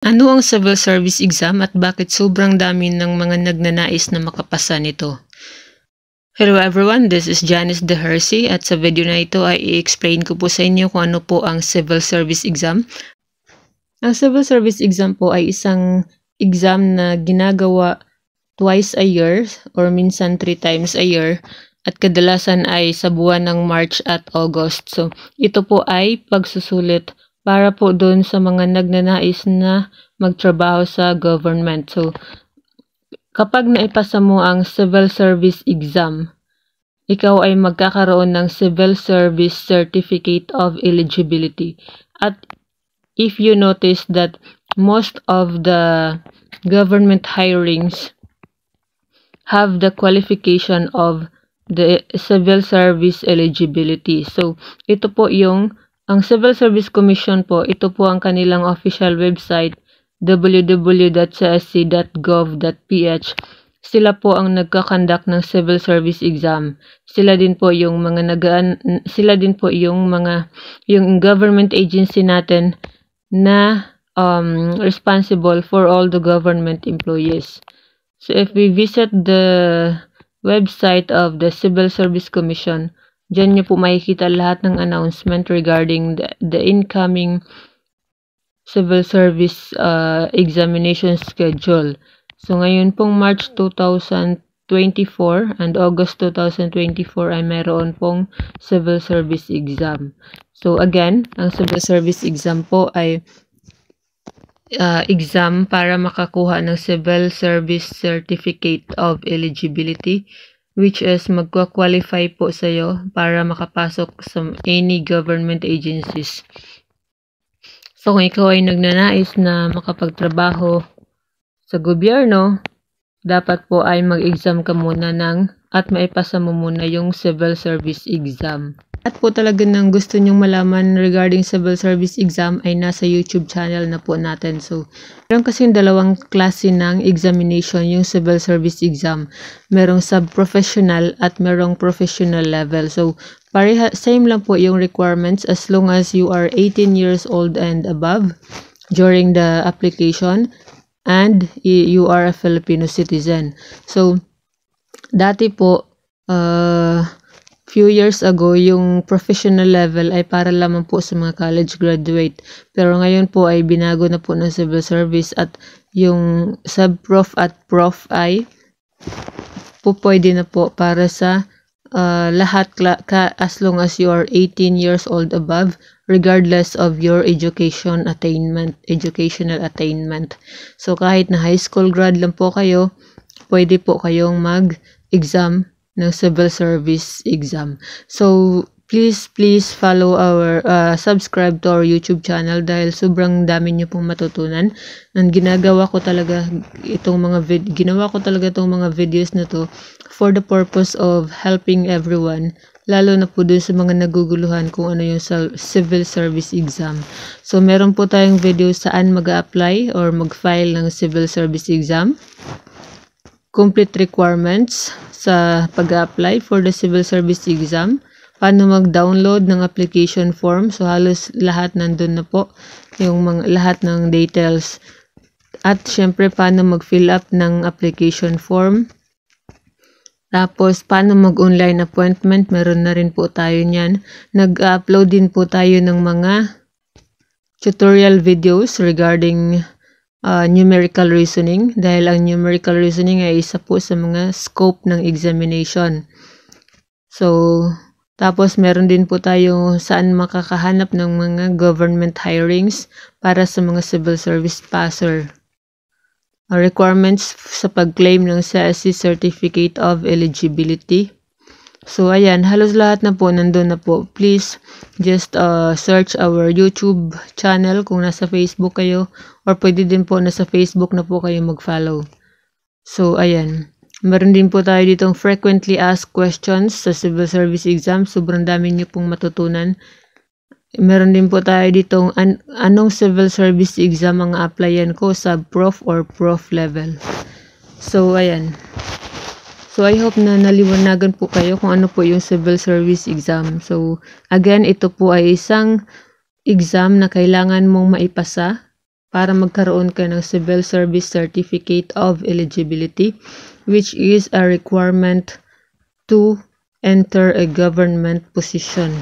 Ano ang civil service exam at bakit sobrang dami ng mga nagnanais na makapasa nito? Hello everyone, this is Janice De Hersey at sa video na ito ay i-explain ko po sa inyo kung ano po ang civil service exam. Ang civil service exam po ay isang exam na ginagawa twice a year or minsan 3 times a year at kadalasan ay sa buwan ng March at August. So ito po ay pagsusulit para po doon sa mga nagnanais na magtrabaho sa government. So kapag naipasa mo ang civil service exam, ikaw ay magkakaroon ng Civil Service Certificate of Eligibility. At if you notice that most of the government hirings have the qualification of the Civil Service Eligibility. So, ito po ang Civil Service Commission po, ito po ang kanilang official website, www.csc.gov.ph. Sila po ang nagkakandak ng civil service exam. Sila din po yung yung government agency natin na responsible for all the government employees. So if we visit the website of the Civil Service Commission, diyan niyo po makikita lahat ng announcement regarding the incoming civil service examination schedule. So, ngayon pong March 2024 and August 2024 ay mayroon pong civil service exam. So, again, ang civil service exam po ay exam para makakuha ng Civil Service Certificate of Eligibility, which is magka-qualify po sa'yo para makapasok sa any government agencies. So, kung ikaw ay nagnanais na makapagtrabaho sa gobyerno, dapat po ay mag-exam ka muna at maipasa mo muna yung civil service exam. At po talaga nang gusto nyong malaman regarding civil service exam ay nasa YouTube channel na po natin. So, meron kasing dalawang klase ng examination yung civil service exam. Merong sub-professional at merong professional level. So, same lang po yung requirements as long as you are 18 years old and above during the application. And you are a Filipino citizen. So, dati po, few years ago, yung professional level ay para lamang po sa mga college graduate. Pero ngayon po ay binago na po ng civil service at yung sub-prof at prof ay po pwede na po para sa lahat as long as you are 18 years old above, regardless of your educational attainment. So, kahit na high school grad lang po kayo, pwede po kayong mag-exam ng civil service exam. So, please follow subscribe to our YouTube channel dahil sobrang dami niyo pong matutunan. And ginawa ko talaga itong mga videos na to for the purpose of helping everyone, lalo na po dun sa mga naguguluhan kung ano yung civil service exam. So, meron po tayong video saan mag-apply or mag-file ng civil service exam, complete requirements sa pag-apply for the civil service exam, paano mag-download ng application form. So, halos lahat nandun na po, yung lahat ng details. At syempre, paano mag-fill up ng application form. Tapos, paano mag-online appointment? Meron na rin po tayo niyan. Nag-upload din po tayo ng mga tutorial videos regarding numerical reasoning. Dahil ang numerical reasoning ay isa po sa mga scope ng examination. So, tapos meron din po tayo saan makakahanap ng mga government hirings para sa mga civil service passer. Requirements sa pag-claim ng CSC Certificate of Eligibility. So, ayan, halos lahat na po, nandun na po. Please, just search our YouTube channel kung nasa Facebook kayo, or pwede din po nasa Facebook na po kayo mag-follow. So, ayan. Meron din po tayo ditong frequently asked questions sa civil service exam. Sobrang dami nyo pong matutunan. Meron din po tayo ditong anong civil service exam ang applyan ko, sub-prof or prof level. So, ayan. So, I hope na naliwanagan po kayo kung ano po yung civil service exam. So, again, ito po ay isang exam na kailangan mong maipasa para magkaroon ka ng Civil Service Certificate of Eligibility, which is a requirement to enter a government position.